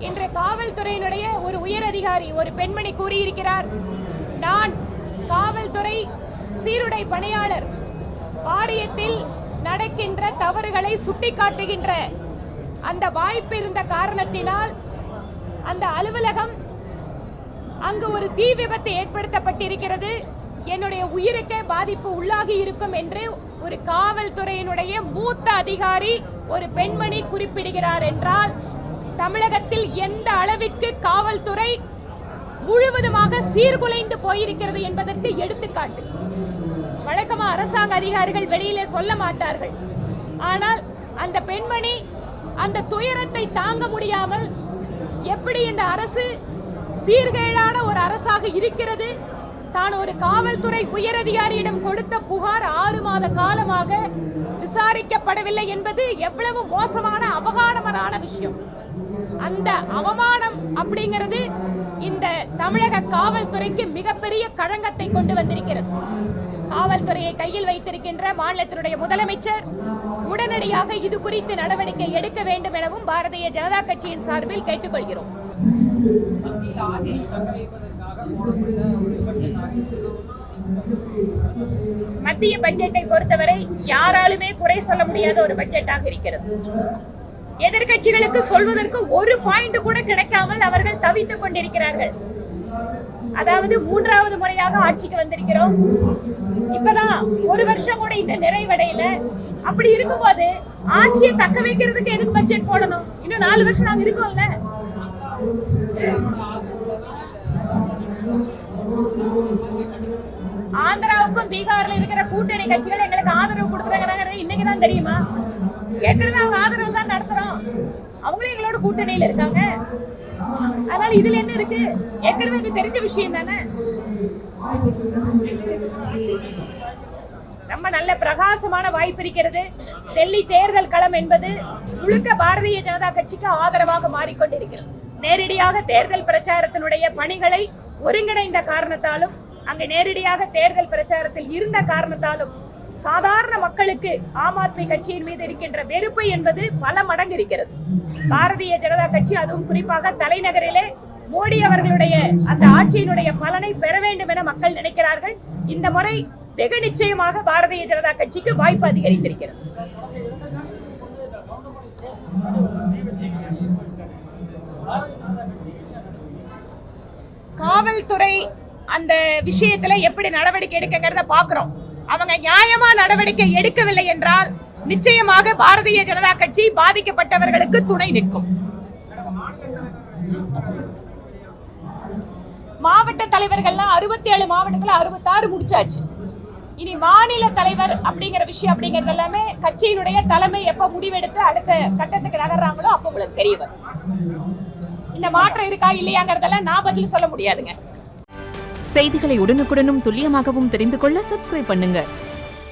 இன்று காவல்துறையினுடைய ஒரு உயர் அதிகாரி ஒரு பெண்மணி கூறியிருக்கிறார், நான் காவல்துறை சீருடை பணியாளர், வாரியத்தில் நடக்கின்ற தவறுகளை சுட்டிக்காட்டுகின்ற அந்த வாய்ப்பு இருந்த காரணத்தினால் அந்த அலுவலகம் அங்கு ஒரு தீ விபத்து ஏற்படுத்தப்பட்டிருக்கிறது, என்னுடைய உயிருக்கே பாதிப்பு உள்ளாகி இருக்கும் என்று ஒரு காவல்துறையினுடைய மூத்த அதிகாரி ஒரு பெண்மணி குறிப்பிடுகிறார் என்றால் தமிழகத்தில் எந்த அளவிற்கு காவல்துறை முழுவதுமாக சீர்குலைந்து போயிருக்கிறது என்பதற்கு எடுத்துக்காட்டு. வழக்கமா அரசாங்க அதிகாரிகள் வெளியிலே சொல்ல மாட்டார்கள். ஆனால் அந்த பெண்மணி அந்த துயரத்தை தாங்க முடியாமல் எப்படி இந்த அரசு சீர்கேடான ஒரு அரசாக இருக்கிறது, தான் ஒரு காவல்துறை உயரதிகாரியிடம் கொடுத்த புகார் 6 மாத காலமாக விசாரிக்கப்படவில்லை என்பது எவ்வளவு மோசமான அவமானமான விஷயம். அந்த அவமானம் அப்படிங்கிறது இந்த தமிழக காவல்துறைக்கு மிகப்பெரிய களங்கத்தை கொண்டு வந்திருக்கிறது. காவல்துறையை கையில் வைத்திருக்கின்ற மாநிலத்தினுடைய முதலமைச்சர் உடனடியாக இது குறித்து நடவடிக்கை எடுக்க வேண்டும் எனவும் பாரதிய ஜனதா கட்சியின் சார்பில் கேட்டுக்கொள்கிறோம். மத்திய பட்ஜெட்டை பொறுத்தவரை யாராலுமே குறை சொல்ல முடியாத ஒரு பட்ஜெட்டாக இருக்கிறது. எதிர்கட்சிகளுக்கு சொல்வதற்கு ஒரு பாயிண்ட் கூட கிடைக்காமல் அவர்கள் தவித்துக் கொண்டிருக்கிறார்கள். அதாவது 3வது முறையாக ஆட்சிக்கு வந்திருக்கிறோம், இப்பதான் 1 வருஷம் கூட இந்த நிறைவடையில. அப்படி இருக்கும்போது ஆட்சியை தக்க வைக்கிறதுக்கு எதுக்கு பட்ஜெட் போடணும்? இன்னும் 4 வருஷம் நாங்க இருக்கோம்ல. ஆந்திராவுக்கும் பீகார்ல இருக்கிற கூட்டணி கட்சிகள் எங்களுக்கு ஆதரவு கொடுக்குறாங்க, இன்னைக்குதான் தெரியுமா? ஏற்கனவே அவங்க ஆதரவு தான் நடத்துறோம், அவங்களும் எங்களோட கூட்டணியில இருக்காங்க. அதனால இதுல என்ன இருக்கு? ஏற்கனவே இது தெரிஞ்ச விஷயம் தானே. ரொம்ப நல்ல பிரகாசமான வாய்ப்பு இருக்கிறது. டெல்லி தேர்தல் களம் என்பது முழுக்க பாரதிய ஜனதா கட்சிக்கு ஆதரவாக மாறிக்கொண்டிருக்கிறது. நேரடியாக தேர்தல் பிரச்சாரத்தினுடைய பணிகளை ஒருங்கிணைந்த காரணத்தாலும், அங்கு நேரடியாக தேர்தல் பிரச்சாரத்தில் இருந்த காரணத்தாலும் சாதாரண மக்களுக்கு ஆம் ஆத்மி கட்சியின் மீது இருக்கின்ற வெறுப்பு என்பது பல மடங்கு இருக்கிறது. பாரதிய ஜனதா கட்சி, அதுவும் குறிப்பாக தலைநகரிலே மோடி அவர்களுடைய அந்த ஆட்சியினுடைய பலனை பெற வேண்டும் என மக்கள் நினைக்கிறார்கள். இந்த முறை வெகு நிச்சயமாக பாரதிய ஜனதா கட்சிக்கு வாய்ப்பு அதிகரித்திருக்கிறது. காவல்துறை அந்த விஷயத்துல எப்படி நடவடிக்கை எடுக்கங்கிறத பாக்குறோம். அவங்க நியாயமா நடவடிக்கை எடுக்கவில்லை என்றால் நிச்சயமாக பாரதிய ஜனதா கட்சி பாதிக்கப்பட்டவர்களுக்கு துணை நிற்கும். மாவட்ட தலைவர்கள்லாம் 67 மாவட்டத்துல 66 முடிச்சாச்சு. இனி மாநில தலைவர் அப்படிங்கிற விஷயம் அப்படிங்கிறது எல்லாமே கட்சியினுடைய தலைமை எப்ப முடிவெடுத்து அடுத்த கட்டத்துக்கு நகர்றாங்களோ அப்ப உங்களுக்கு தெரிய வரும். இந்த மாற்றம் இருக்கா இல்லையாங்கிறதெல்லாம் நான் பதில் சொல்ல முடியாதுங்க. செய்திகளை உடனுக்குடனும் துல்லியமாகவும் தெரிந்து கொள்ள சப்ஸ்கிரைப் பண்ணுங்க.